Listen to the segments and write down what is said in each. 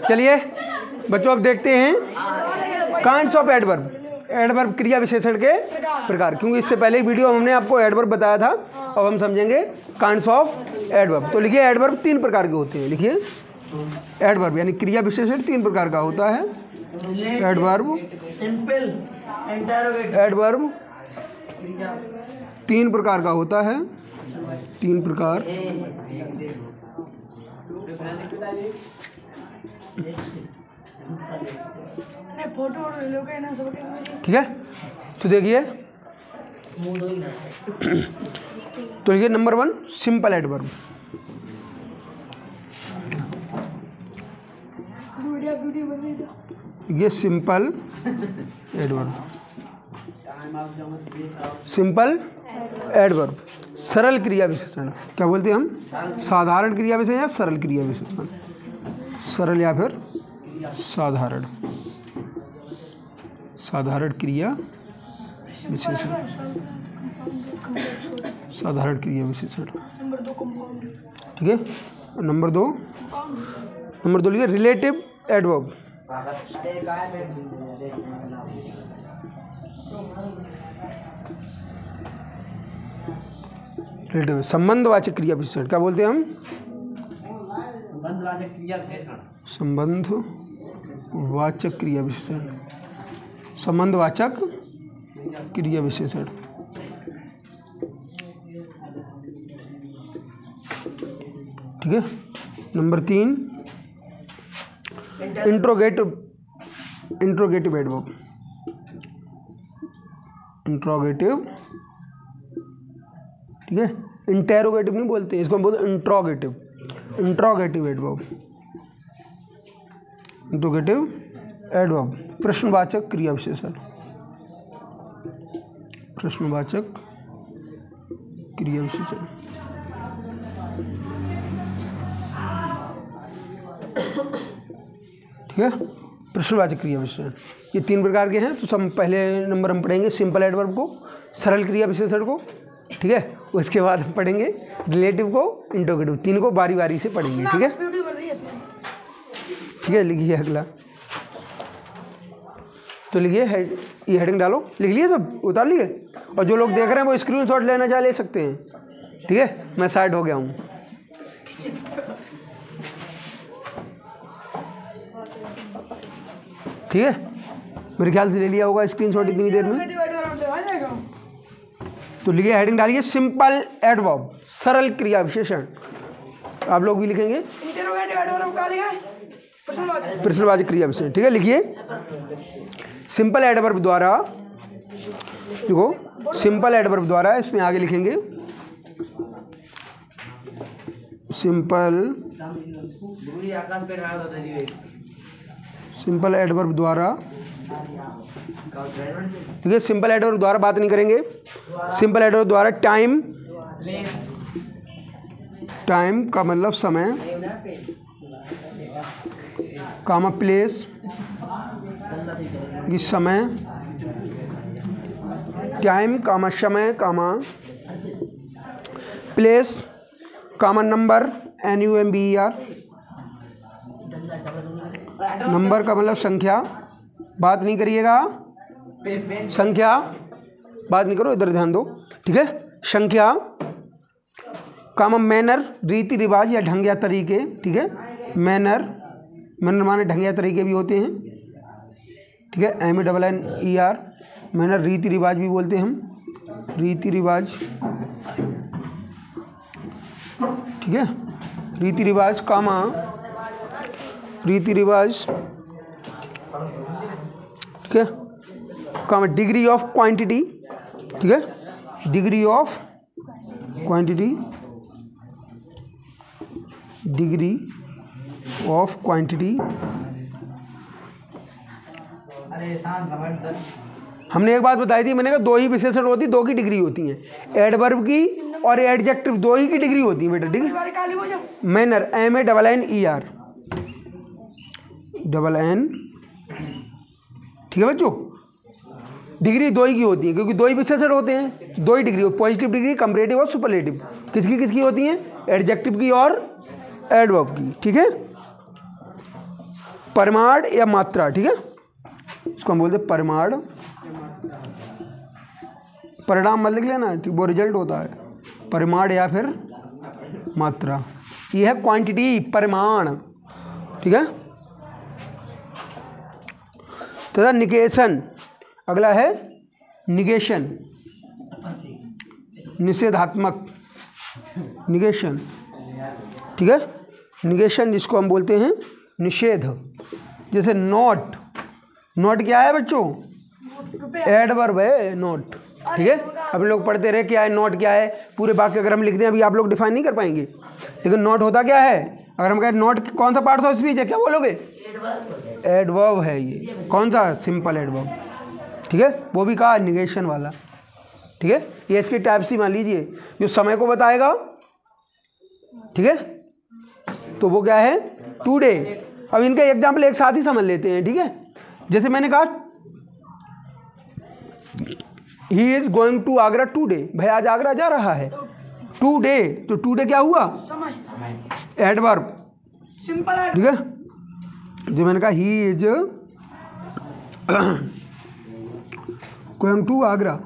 चलिए बच्चों अब देखते हैं काइंड्स ऑफ एडवर्ब, एडवर्ब क्रिया विशेषण के प्रकार। क्योंकि इससे पहले वीडियो हमने आपको एडवर्ब बताया था, अब हम समझेंगे काइंड्स ऑफ एडवर्ब। तो लिखिए एडवर्ब 3 प्रकार के होते हैं। लिखिए एडवर्ब यानी क्रिया विशेषण 3 प्रकार का होता है। एडवर्ब, एडवर्ब 3 प्रकार का होता है, 3 प्रकार। ठीक है, तो देखिए तो ये नंबर 1 सिंपल एडवर्ब। ये सिंपल एडवर्ब, सिंपल एडवर्ब सरल क्रिया विशेषण। क्या बोलते हैं हम? साधारण क्रिया विशेषण या सरल क्रिया विशेषण। सरल या फिर साधारण, साधारण क्रिया विशेषण, साधारण क्रिया विशेषण। ठीक है। नंबर 2 लिखिए रिलेटिव एडवर्ब। रिलेटिव संबंधवाचक क्रिया विशेषण। क्या बोलते हैं हम? संबंधवाचक क्रिया विशेषण, संबंधवाचक क्रिया विशेषण। ठीक है। Number 3 interrogative, interrogative adverb. Interrogative, ठीक है, इंटेरोगेटिव नहीं बोलते, इसको हम बोलते interrogative, interrogative adverb. Interrogative adverb प्रश्नवाचक क्रिया विशेषण, प्रश्नवाचक क्रिया विशेषण। ठीक है, प्रश्नवाचक क्रिया विशेषण ये 3 प्रकार के हैं। तो सब पहले नंबर हम पढ़ेंगे सिंपल एडवर्ब को, सरल क्रिया विशेषण को। ठीक है, उसके बाद हम पढ़ेंगे रिलेटिव को, इंट्रोगेटिव। 3 को बारी बारी से पढ़ेंगे। ठीक है, ठीक है। लिखिए अगला, तो लिखिए ये हेडिंग डालो, लिख लिए सब, उतार लिए। और जो लोग देख रहे हैं वो स्क्रीनशॉट लेना चाहे ले सकते हैं। ठीक है, मैं साइड हो गया हूँ। ठीक है, मेरे ख्याल से ले लिया होगा स्क्रीनशॉट इतनी देर में। तो लिखिए हेडिंग डालिए सिंपल एडवर्ब, सरल क्रिया विशेषण। आप लोग भी लिखेंगे प्रश्नवाचक क्रिया विशेषण। ठीक है, लिखिए सिंपल एडवर्ब द्वारा, देखो सिंपल एडवर्ब द्वारा, इसमें आगे लिखेंगे सिंपल, सिंपल एडवर्ब द्वारा। ठीक है, सिंपल एडवर्ब द्वारा बात नहीं करेंगे। सिंपल एडवर्ब द्वारा टाइम, टाइम का मतलब समय, कामा प्लेस की समय, टाइम कामा समय कामा प्लेस कामा नंबर, NUMBER। नंबर का मतलब संख्या, बात नहीं करिएगा, संख्या बात नहीं करो, इधर ध्यान दो। ठीक है, संख्या कामा मैनर, रीति रिवाज या ढंग या तरीके। ठीक है, मैनर, मैनर माने ढंग या तरीके भी होते हैं। ठीक है, MENNER, मैनर रीति रिवाज भी बोलते हैं हम, रीति रिवाज। ठीक है, रीति रिवाज कामा, रीति रिवाज। ठीक है, कामा डिग्री ऑफ क्वांटिटी। ठीक है, degree of quantity, degree of quantity. हमने एक बात बताई थी, मैंने कहा 2 ही विशेषण होती, 2 की डिग्री होती हैं, एडवर्ब की और एडजेक्टिव, 2 ही की डिग्री होती है बेटा। ठीक है, मैनर MENNER, NN। ठीक है बच्चों, डिग्री 2 ही की होती है, क्योंकि 2 ही विशेषण होते हैं, 2 ही डिग्री, पॉजिटिव डिग्री, कंपैरेटिव और सुपरलेटिव। किसकी किसकी होती हैं? एडजेक्टिव की और एडवर्ब की। ठीक है, परिमाण या मात्रा, ठीक है, इसको हम बोलते हैं परिमाण। परिणाम मत लिख लेना, ठीक, वो रिजल्ट होता है, परिमाण या फिर मात्रा। ये है क्वांटिटी, परिमाण, ठीक है। तथा निगेशन, अगला है निगेशन, निषेधात्मक, निगेशन, ठीक है। निगेशन जिसको हम बोलते हैं निषेध। जैसे नॉट, नॉट क्या है बच्चों? एडवर्ब है नॉट, ठीक है। अब लोग पढ़ते रहे क्या है नॉट, क्या है, पूरे वाक्य अगर हम लिख दें अभी आप लोग डिफाइन नहीं कर पाएंगे, लेकिन नॉट होता क्या है? अगर हम कहें नॉट कौन सा पार्ट ऑफ स्पीच है, क्या बोलोगे? एडवर्ब है ये। कौन सा? सिंपल एडवर्ब, ठीक है, वो भी कहा निगेशन वाला, ठीक है। ये इसकी टाइप सी मान लीजिए, जो समय को बताएगा, ठीक है, तो वो क्या है? टुडे। अब इनका एग्जाम्पल एक साथ ही समझ लेते हैं, ठीक है। जैसे मैंने कहा he is going to Agra today, भाई आज आगरा जा रहा है। टुडे, तो टुडे क्या हुआ? एडवर्ब, सिंपल, ठीक है। जो मैंने कहा he is going to Agra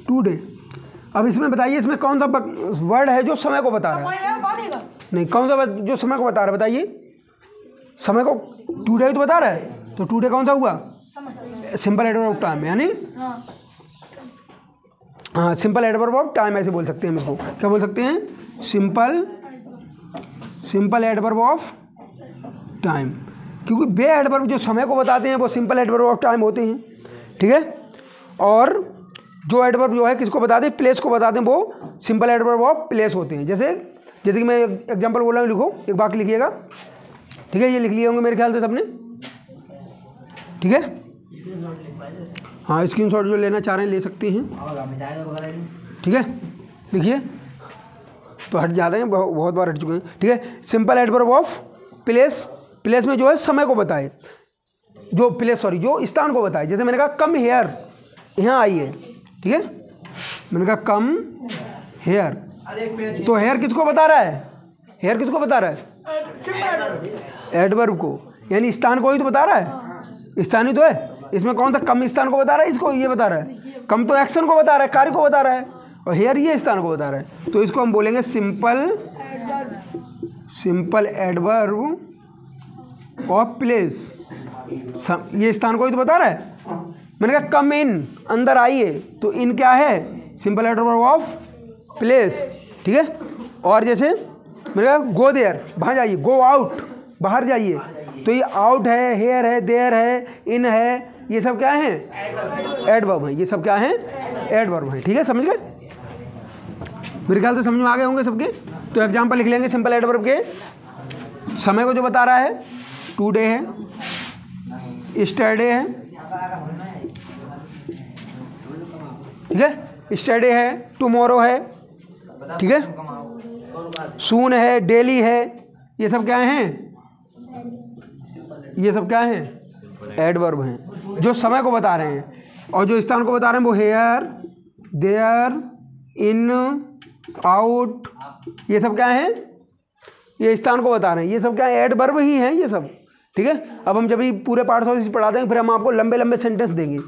today. अब इसमें बताइए, इसमें कौन सा वर्ड है जो समय को बता रहा है? नहीं, कौन सा जो समय को बता रहा है बताइए? समय को टुडे ही तो बता रहा है, तो टुडे कौन सा हुआ? सिंपल एडवर्ब ऑफ टाइम, यानी हाँ सिंपल एडवर्ब ऑफ टाइम ऐसे बोल सकते हैं हम इसको। क्या बोल सकते हैं? सिंपल एडवर्ब ऑफ टाइम, क्योंकि बे एडवर्ब जो समय को बताते हैं वो सिंपल एडवर्ब ऑफ टाइम होते हैं, ठीक है। और जो एडवर्ब जो है किसको बताते हैं? प्लेस को बताते हैं, वो सिंपल एडवर्ब ऑफ प्लेस होते हैं। जैसे कि मैं एग्जांपल बोल रहा हूँ, लिखो, एक वाक्य लिखिएगा, ठीक है। ये लिख लिए होंगे मेरे ख्याल से सबने, ठीक है। हाँ, स्क्रीनशॉट जो लेना चाह रहे हैं ले सकते हैं, ठीक है। लिखिए, तो हट जा रहे हैं, बहुत बार हट चुके हैं, ठीक है। Simple adverb of place, place में जो है समय को बताए, जो प्लेस सॉरी जो स्थान को बताए। जैसे मैंने कहा कम हेयर, यहाँ आइए, ठीक है। मैंने कहा कम हेयर, तो हेयर किसको बता रहा है? हेयर किसको बता रहा है? एडवर्ब को, यानी स्थान को ही तो बता रहा है, स्थान ही तो है। इसमें कौन सा कम स्थान को बता रहा है? इसको ये बता रहा है, कम तो एक्शन को बता रहा है, कार्य को बता रहा है, और हेयर ये स्थान को बता रहा है। तो इसको हम बोलेंगे सिंपल एडवर्ब ऑफ प्लेस। ये स्थान को ही तो बता रहा है। मैंने कहा कम इन, अंदर आइए, तो इन क्या है? सिंपल एडवर्ब ऑफ प्लेस, ठीक है। और जैसे मैंने कहा गो देयर, वहाँ जाइए, गो आउट, बाहर जाइए, तो ये आउट है, हेयर है, देयर है, इन है, ये सब क्या है? एडवर्ब है। ये सब क्या है? एडवर्ब है, ठीक है। समझ गए? मेरे ख्याल से समझ में आ गए होंगे सबके। तो एग्जांपल लिख लेंगे सिंपल एडवर्ब के। समय को जो बता रहा है, टुडे है, यस्टरडे है, ठीक है, यस्टरडे है, टुमारो है, ठीक है, सून है, डेली है, ये सब क्या हैं? ये सब क्या हैं? एडवर्ब हैं, जो समय को बता रहे हैं। और जो स्थान को बता रहे हैं वो हेयर, देयर, इन, आउट, ये सब क्या हैं? ये स्थान को बता रहे हैं, ये सब क्या है? एडवर्ब ही हैं ये सब, ठीक है। अब हम जब भी पूरे पार्ट्स ऑफ स्पीच पढ़ाते हैं, फिर हम आपको लंबे लंबे सेंटेंस देंगे,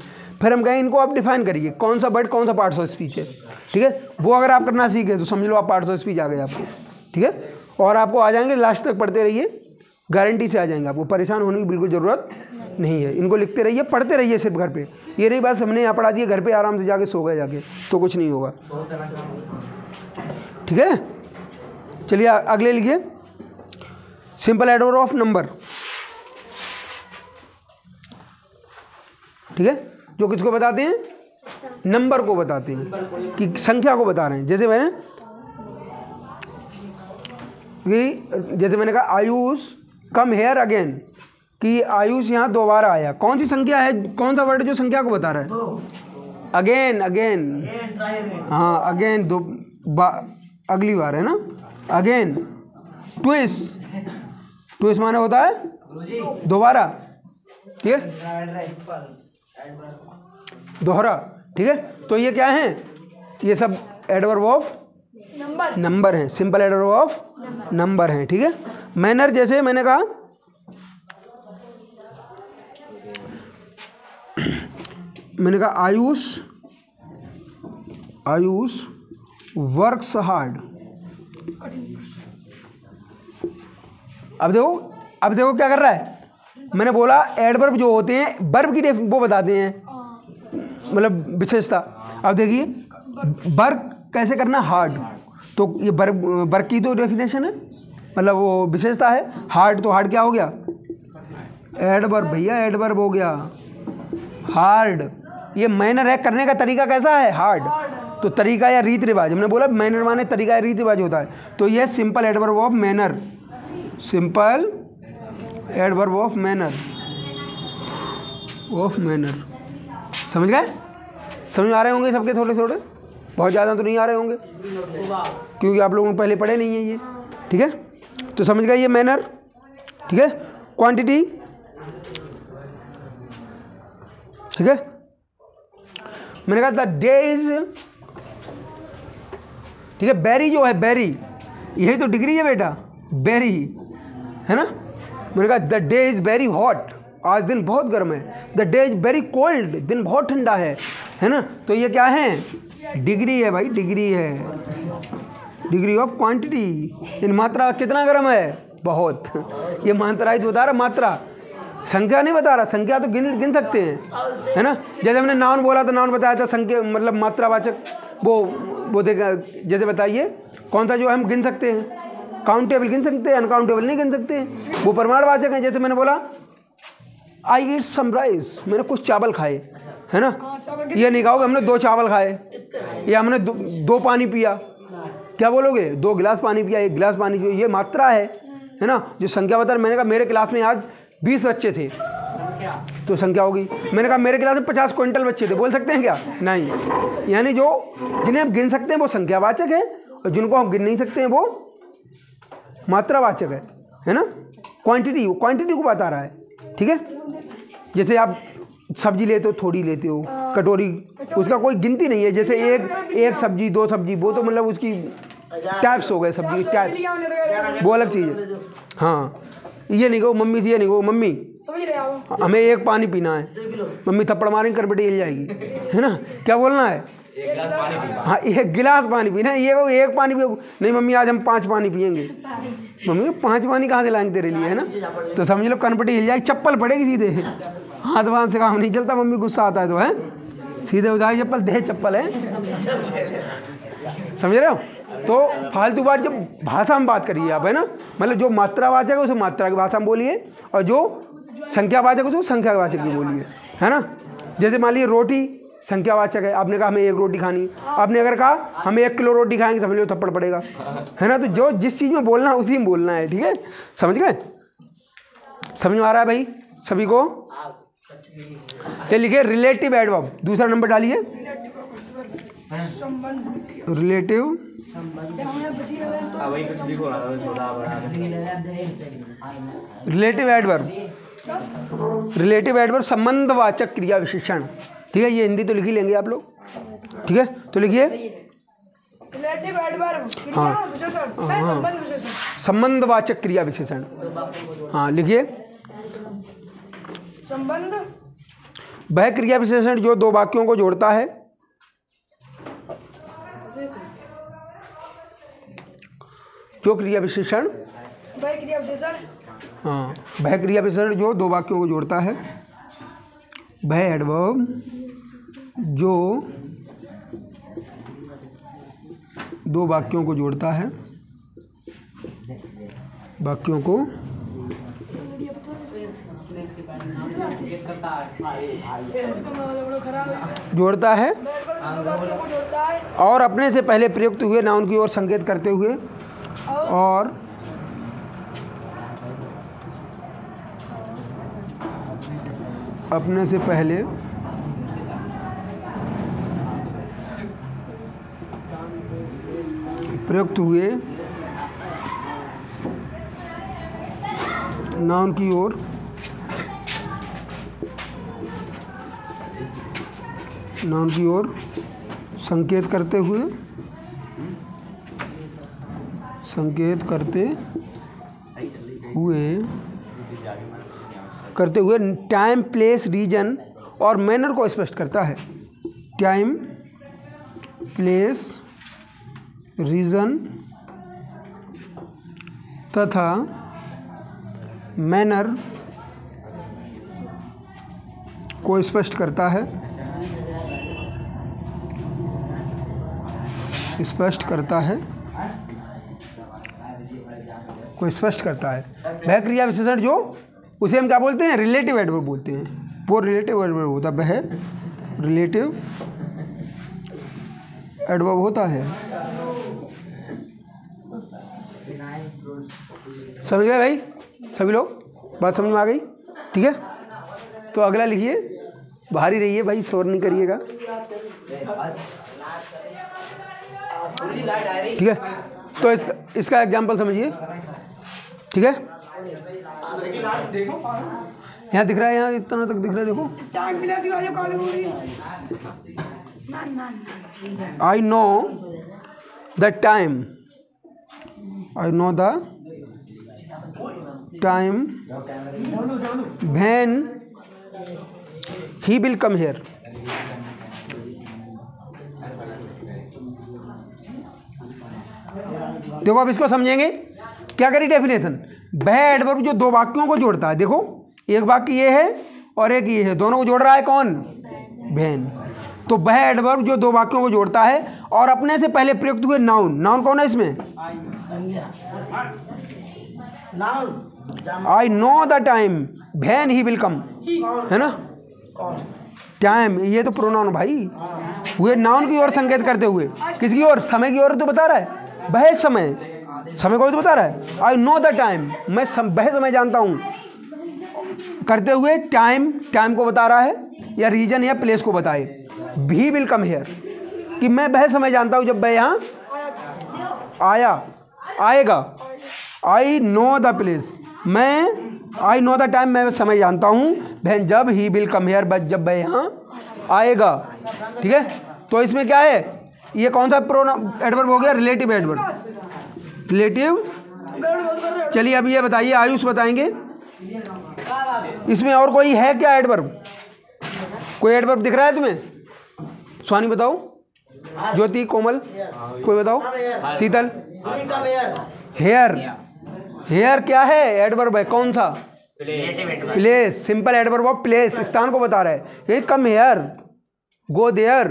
फिर हम कहें इनको आप डिफाइन करिए, कौन सा वर्ड कौन सा पार्ट्स ऑफ स्पीच है, ठीक है। वो अगर आप करना सीख गए तो समझ लो आप पार्ट्स ऑफ स्पीच आ गए आपको, ठीक है। और आपको आ जाएंगे, लास्ट तक पढ़ते रहिए, गारंटी से आ जाएंगे आपको, परेशान होने की बिल्कुल ज़रूरत नहीं है। इनको लिखते रहिए, पढ़ते रहिए सिर्फ घर पे। ये रही बात, हमने यहाँ पढ़ा दिया, घर पे आराम से जाके सो गए जाके, तो कुछ नहीं होगा, ठीक है। चलिए अगले लिखिए, सिंपल एडवर्ब ऑफ नंबर, ठीक है। जो किसको बताते हैं? नंबर को बताते हैं, कि संख्या को बता रहे हैं। जैसे मैंने कहा आयुष कम हेयर अगेन, कि आयुष यहाँ दोबारा आया। कौन सी संख्या है, कौन सा वर्ड जो संख्या को बता रहा है? अगेन, अगेन, हाँ अगेन, अगली बार है ना, अगेन। ट्विस, ट्विस माने होता है दोबारा, ठीक है, दोहरा, ठीक है। तो ये क्या है? ये सब एडवर्ब ऑफ नंबर हैं, सिंपल एडवर्ब ऑफ नंबर हैं, ठीक है। मैनर, जैसे मैंने कहा मैंने कहा आयुष वर्क्स हार्ड। अब देखो क्या कर रहा है। मैंने बोला एडवर्ब जो होते हैं वर्ब की वो बताते हैं, मतलब विशेषता। अब देखिए वर्क कैसे करना, हार्ड, तो ये वर्क की तो डेफिनेशन है, मतलब वो विशेषता है। हार्ड, तो हार्ड क्या हो गया, एडवर्ब भैया, एडवर्ब हो गया हार्ड। ये मैनर है, करने का तरीका कैसा है, हार्ड। तो तरीका या रीति रिवाज, हमने बोला मैनर माने तरीका या रीति रिवाज होता है, तो ये simple adverb of manner, simple adverb of manner, समझ गए। समझ आ रहे होंगे सबके, थोड़े थोड़े, बहुत ज़्यादा तो नहीं आ रहे होंगे क्योंकि आप लोगों ने पहले पढ़े नहीं है ये, ठीक है। तो समझ गए ये मैनर, ठीक है। क्वांटिटी, ठीक है। मैंने कहा द डेज, ठीक है। बेरी जो है, बेरी यही तो डिग्री है बेटा, बेरी है ना। मैंने कहा the day is very hot, आज दिन बहुत गर्म है। The day is very cold, दिन बहुत ठंडा है ना। तो ये क्या है, डिग्री है भाई, डिग्री है, डिग्री ऑफ क्वांटिटी। इन मात्रा कितना गर्म है, बहुत। ये मात्रा ही तो बता रहा, मात्रा, संख्या नहीं बता रहा। संख्या तो गिन सकते हैं, है ना। जैसे हमने नाउन बोला तो नाउन बताया था, संख्या मतलब मात्रावाचक, वो देखा। जैसे बताइए कौन सा जो हम गिन सकते हैं, काउंटेबल गिन सकते हैं, अनकाउंटेबल नहीं गिन सकते, वो प्रमाणवाचक हैं। जैसे मैंने बोला आई ईट सम राइस, मैंने कुछ चावल खाए, है ना। ये नहीं कहोगे हमने 2 चावल खाए, या हमने 2 पानी पिया, क्या बोलोगे, 2 गिलास पानी पिया, 1 गिलास पानी पिया। ये मात्रा है ना। जो संख्या बता, मैंने कहा मेरे क्लास में आज 20 बच्चे थे, तो संख्या होगी। मैंने कहा मेरे क्लास में 50 क्विंटल बच्चे थे, बोल सकते हैं क्या, नहीं। यानी जो जिन्हें हम गिन सकते हैं वो संख्यावाचक है, और जिनको हम गिन नहीं सकते हैं वो मात्रावाचक है ना। क्वांटिटी को बता रहा है, ठीक है। जैसे आप सब्जी लेते हो, थोड़ी लेते हो, कटोरी, उसका कोई गिनती नहीं है। जैसे एक सब्जी, 2 सब्जी, वो तो मतलब उसकी टाइप्स हो गए, सब्जी के टाइप्स, वो अलग चीज़ है। हाँ, ये नहीं कहो मम्मी से, ये नहीं कहो मम्मी हमें 1 पानी पीना है, मम्मी थप्पड़ मारेंगे करबटे हिल जाएगी, है ना। क्या बोलना है, हाँ 1 गिलास पानी पीना है। ये वो 1 पानी पियो, नहीं मम्मी आज हम 5 पानी पियेंगे। मम्मी 5 पानी कहाँ से लाएंगे तेरे लिए, है ना। तो समझ लो कनपटी हिल जाएगी, चप्पल पड़ेगी सीधे, हाथ वाथ से काम नहीं चलता। मम्मी गुस्सा आता है तो, है सीधे उधारी चप्पल, दे चप्पल, है, समझ रहे हो। तो फालतू बात, जब भाषा में बात करिए आप, है ना, मतलब जो मात्रावाचक है उसे मात्रा की भाषा में बोलिए, और जो संख्यावाचक है तो संख्यावाचक की बोलिए, है ना। जैसे मान लीजिए रोटी संख्यावाचक है, आपने कहा हमें 1 रोटी खानी, आपने अगर कहा हमें 1 किलो रोटी खाएंगे, समझ लो थप्पड़ पड़ेगा, है ना। तो जो जिस चीज़ में बोलना है उसी में बोलना है, ठीक है। समझ गए, समझ में आ रहा है भाई सभी को। चलिए लिखिए रिलेटिव एडवर्ब, दूसरा नंबर डालिए, रिलेटिव एडवर्ब। रिलेटिव एडवर्ब संबंधवाचक क्रिया विशेषण, ठीक है। ये हिंदी तो लिख ही लेंगे आप लोग, ठीक है। तो लिखिए रिलेटिव एडवर्ब, हाँ, संबंधवाचक क्रिया विशेषण, हाँ लिखिए। संबंध, वह क्रिया विशेषण जो 2 वाक्यों को जोड़ता है, जो क्रिया विशेषण, वह क्रिया विशेषण, हाँ वह क्रिया विशेषण जो 2 वाक्यों को जोड़ता है, वह एडवर्ब जो 2 वाक्यों को जोड़ता है, वाक्यों को जोड़ता है और अपने से पहले प्रयुक्त हुए नाउन की ओर संकेत करते हुए, और अपने से पहले प्रयुक्त हुए नाउन की ओर संकेत करते हुए टाइम, प्लेस, रीजन और मैनर को स्पष्ट करता है। टाइम, प्लेस, रीजन तथा मैनर को स्पष्ट करता है, को स्पष्ट करता है। वह क्रिया विशेषण जो उसे हम क्या बोलते हैं, रिलेटिव एडवर्ब बोलते हैं। वो रिलेटिव एडवर्ब होता है, वह रिलेटिव एडवर्ब होता है। समझ गए भाई सभी लोग, बात समझ में आ गई? ठीक है, तो अगला लिखिए, बाहर ही रहिए भाई, शोर नहीं करिएगा। ठीक है, तो इसका एग्जाम्पल समझिए। ठीक है, यहाँ दिख रहा है, यहाँ इतना तक दिख रहा है, देखो। I know the time, when he will come here। देखो अब इसको समझेंगे, क्या करी डेफिनेशन। वह एडवर्ब जो दो वाक्यों को जोड़ता है, देखो एक वाक्य ये है और एक ये है, दोनों को जोड़ रहा है कौन, वैन। तो वह एडवर्ब जो दो वाक्यों को जोड़ता है और अपने से पहले प्रयुक्त हुए नाउन, नाउन कौन है इसमें, I know the time when he will come, है ना। टाइम ये तो प्रोनाउन भाई, हुए नाउन की ओर संकेत करते हुए, किसकी ओर, समय की ओर तो बता रहा है, वह समय, समय को तो बता रहा है। आई नो द टाइम, मैं वह समय जानता हूँ, करते हुए टाइम, टाइम को बता रहा है या रीजन या प्लेस को बताए। भी विल कम हेयर, कि मैं वह समय जानता हूँ जब वह यहाँ आएगा। आई नो द प्लेस, मैं आई नो द टाइम, मैं समय जानता हूँ, वह जब ही विल कम हेयर, बस जब वह यहाँ आएगा। ठीक है, तो इसमें क्या है, ये कौन सा प्रोनाउन एडवर्ब हो गया, रिलेटिव एडवर्ब, रिलेटिव। चलिए अब ये बताइए, आयुष बताएंगे, इसमें और कोई है क्या एडवर्ब, कोई एडवर्ब दिख रहा है तुम्हें? स्वानी बताओ, ज्योति, कोमल, कोई बताओ, शीतल। हेयर, हेयर क्या है, एडवर्ब है, कौन सा, place, simple adverb of place, स्थान को बता रहा है। ये come here, go there,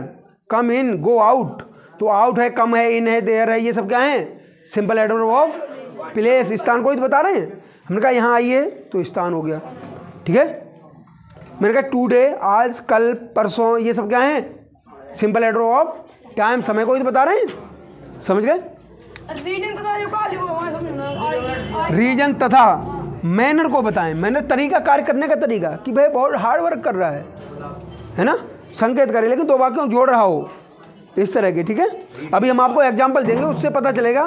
come in, go out, तो आउट है, कम है, इन है, देयर है, ये सब क्या है, सिंपल एडवर्ब ऑफ प्लेस, स्थान को ही तो बता रहे हैं। हमने कहा यहाँ आइए तो स्थान हो गया। ठीक है, मैंने कहा टुडे, आज, कल, परसों, ये सब क्या है, सिंपल एडवर्ब ऑफ टाइम, समय को ही तो बता रहे हैं। समझ गए? रीजन तथा मैनर को बताएं, मैनर तरीका, कार्य करने का तरीका, कि भाई बहुत हार्ड वर्क कर रहा है ना, संकेत करे, लेकिन दो वाक्यों जोड़ रहा हो, इस तरह के। ठीक है, अभी हम आपको एग्जाम्पल देंगे, उससे पता चलेगा।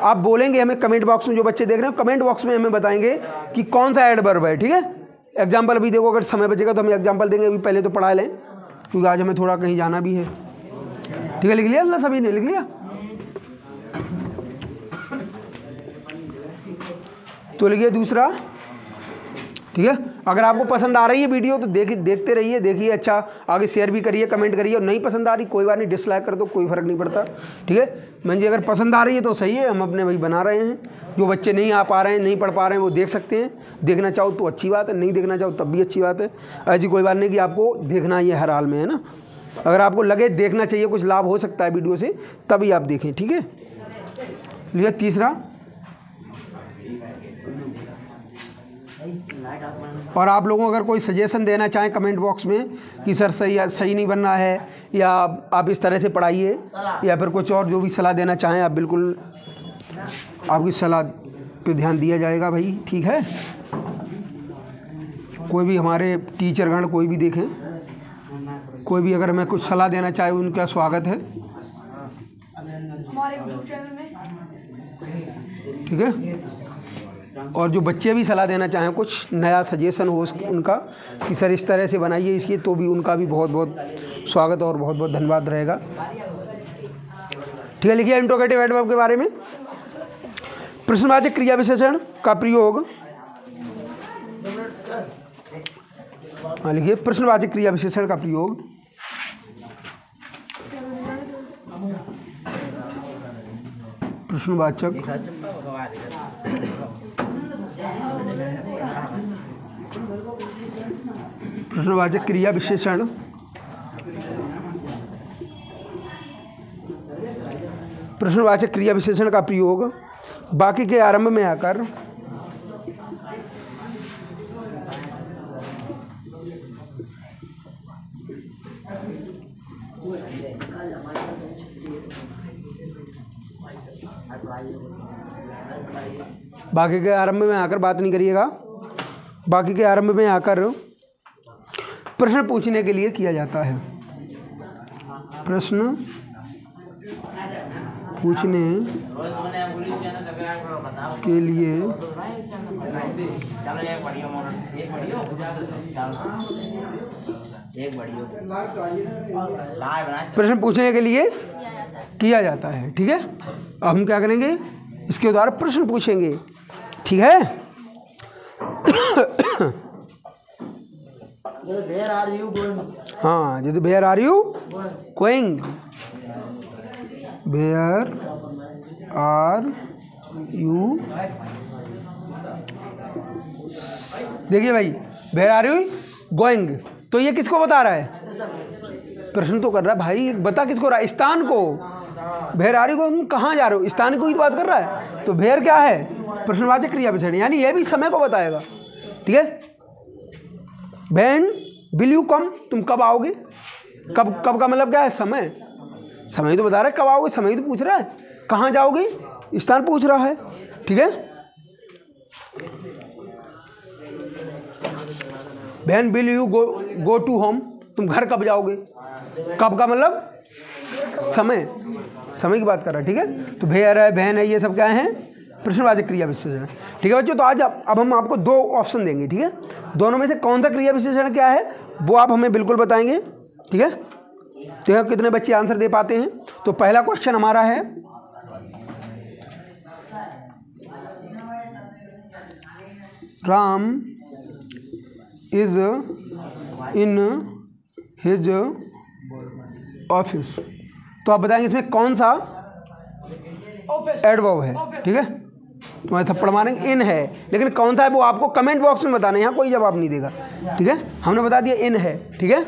आप बोलेंगे हमें कमेंट बॉक्स में, जो बच्चे देख रहे हैं कमेंट बॉक्स में हमें बताएंगे कि कौन सा एडवर्ब है। ठीक है, एग्जाम्पल अभी देखो, अगर समय बचेगा तो हम एग्जाम्पल देंगे, अभी पहले तो पढ़ा लें, क्योंकि आज हमें थोड़ा कहीं जाना भी है। ठीक है, लिख लिया ना सभी ने, लिख लिया? तो लिखिए दूसरा। ठीक है, अगर आपको पसंद आ रही है वीडियो तो देखते रहिए, देखिए, अच्छा आगे शेयर भी करिए, कमेंट करिए, और नहीं पसंद आ रही कोई बात नहीं, डिसलाइक कर दो, कोई फ़र्क नहीं पड़ता। ठीक है, म्हणजे अगर पसंद आ रही है तो सही है, हम अपने भाई बना रहे हैं। जो बच्चे नहीं आ पा रहे हैं, नहीं पढ़ पा रहे हैं, वो देख सकते हैं, देखना चाहो तो अच्छी बात है, नहीं देखना चाहो तब भी अच्छी बात है। ऐसी कोई बात नहीं कि आपको देखना ही है हर हाल में, है ना। अगर आपको लगे देखना चाहिए, कुछ लाभ हो सकता है वीडियो से, तभी आप देखें। ठीक है, लिया तीसरा। और आप लोगों अगर कोई सजेशन देना चाहें कमेंट बॉक्स में कि सर सही नहीं बन रहा है, या आप इस तरह से पढ़ाइए, या फिर कुछ और जो भी सलाह देना चाहें, आप बिल्कुल, आपकी सलाह पे ध्यान दिया जाएगा भाई। ठीक है, कोई भी हमारे टीचरगण कोई भी देखें, कोई भी अगर हमें कुछ सलाह देना चाहे, उनका स्वागत है। हमारे यूट्यूब चैनल में। ठीक है, और जो बच्चे भी सलाह देना चाहें, कुछ नया सजेशन हो उनका कि सर इस तरह से बनाइए इसकी, तो भी उनका भी बहुत बहुत स्वागत और बहुत बहुत धन्यवाद रहेगा। ठीक है, लिखिए इंट्रोगेटिव एडवर्ब के बारे में। प्रश्नवाचक क्रिया विशेषण का प्रयोग हाँ लिखिए प्रश्नवाचक क्रिया विशेषण का प्रयोग। प्रश्नवाचक क्रिया विशेषण प्रश्नवाचक क्रिया विशेषण का प्रयोग वाक्य के आरंभ में आकर वाक्य के आरंभ में आकर, बात नहीं करिएगा, वाक्य के आरंभ में आकर प्रश्न पूछने के लिए किया जाता है। प्रश्न पूछने के लिए प्रश्न पूछने के लिए किया जाता है। ठीक है, अब हम क्या करेंगे, इसके द्वारा प्रश्न पूछेंगे। ठीक है, हाँ, जैसे where are you going, where are you, देखिए भाई, वेयर आर यू गोइंग, तो ये किसको बता रहा है? प्रश्न तो कर रहा है भाई, बता किसको रहा है? स्थान को। वेयर आर यू को, तुम कहाँ जा रहे हो, स्थान को ही तो बात कर रहा है। तो वेयर क्या है? प्रश्नवाचक क्रिया विशेषण, यानी ये भी समय को बताएगा। ठीक है, व्हेन विल यू कम, तुम कब आओगे? कब का मतलब क्या है? समय। समय तो बता रहा है कब आओगे, समय तो पूछ रहा है। कहाँ जाओगे, स्थान पूछ रहा है। ठीक है, when will you go to home, तुम घर कब जाओगे? कब का मतलब समय, समय की बात कर रहा है। ठीक है, तो वेयर है, व्हेन है, ये सब क्या है? प्रश्नवाचक क्रिया विशेषण। ठीक है बच्चों, तो आज अब हम आपको दो ऑप्शन देंगे। ठीक है, दोनों में से कौन सा क्रिया विशेषण क्या है वो आप हमें बिल्कुल बताएंगे। ठीक है, तो कितने बच्चे आंसर दे पाते हैं? तो पहला क्वेश्चन हमारा है, Ram is in his office. तो आप बताएंगे इसमें कौन सा एडवर्ब है। ठीक है, तुम्हारे थप्पड़ मारेंगे, इन है, लेकिन कौन सा है वो आपको कमेंट बॉक्स में बताना है, यहाँ कोई जवाब नहीं देगा। ठीक है, हमने बता दिया इन है। ठीक है,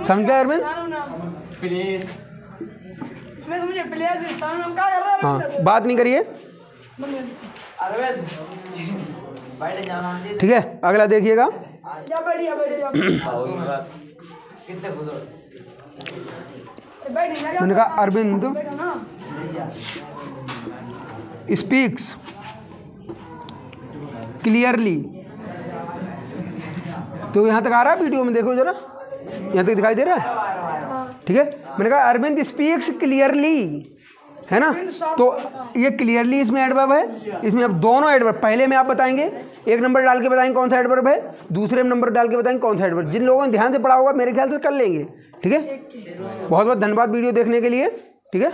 समझ गए अरविंद? हाँ, बात नहीं करिए। ठीक है, अगला देखिएगा। मैंने कहा अरविंद स्पीक्स क्लियरली, तो यहाँ तक आ रहा है वीडियो में, देखो जरा, यहाँ तक दिखाई दे रहा है। ठीक है, मैंने कहा अरविंद स्पीक्स क्लियरली, है ना? तो ये क्लियरली इसमें एडवर्ब है, इसमें अब दोनों एडवर्ब, पहले में आप बताएंगे, एक नंबर डाल के बताएंगे कौन सा एडवर्ब है, दूसरे में नंबर डाल के बताएंगे कौन सा एडवर्ब। जिन लोगों ने ध्यान से पढ़ा होगा मेरे ख्याल से कर लेंगे। ठीक है, बहुत बहुत धन्यवाद वीडियो देखने के लिए। ठीक है।